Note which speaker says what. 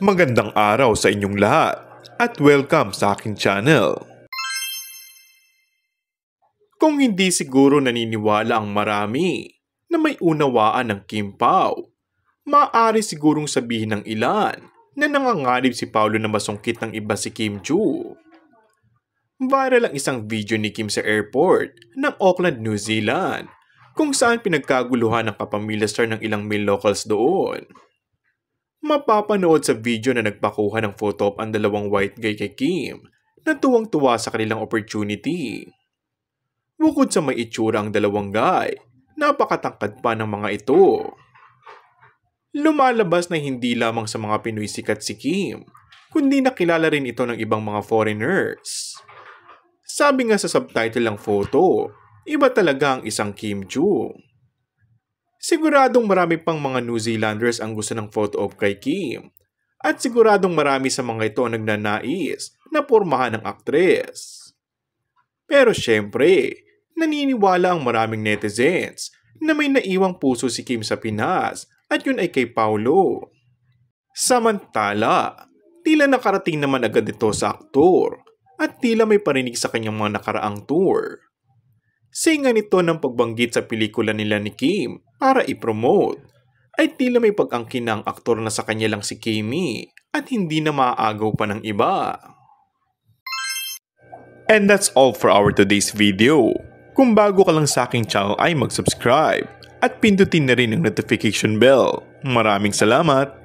Speaker 1: Magandang araw sa inyong lahat at welcome sa aking channel. Kung hindi siguro naniniwala ang marami na may unawaan ng Kim Pao, maaari sigurong sabihin ng ilan na nanganganib si Paolo na masungkit ng iba si Kim Chiu. Viral ang isang video ni Kim sa airport ng Auckland, New Zealand, kung saan pinagkaguluhan ng kapamilya star ng ilang male locals doon. Mapapanood sa video na nagpakuha ng photo op ang dalawang white guy kay Kim na tuwang-tuwa sa kanilang opportunity. Bukod sa may itsura ang dalawang guy, napakatangkad pa ng mga ito. Lumalabas na hindi lamang sa mga Pinoy sikat si Kim, kundi nakilala rin ito ng ibang mga foreigners. Sabi nga sa subtitle ng photo, iba talaga ang isang Kim Chiu. Siguradong marami pang mga New Zealanders ang gusto ng photo op kay Kim at siguradong marami sa mga ito ang nagnanais na pormahan ng aktres. Pero syempre, naniniwala ang maraming netizens na may naiwang puso si Kim sa Pinas at yun ay kay Paolo. Samantala, tila nakarating naman agad ito sa aktor at tila may parinig sa kanyang mga nakaraang tour. Singa nito ng pagbanggit sa pelikula nila ni Kim para i-promote, ay tila may pag-angkin na ang aktor na sa kanya lang si Kimi at hindi na maaagaw pa ng iba. And that's all for our today's video. Kung bago ka lang sa aking channel ay mag-subscribe at pindutin na rin ang notification bell. Maraming salamat!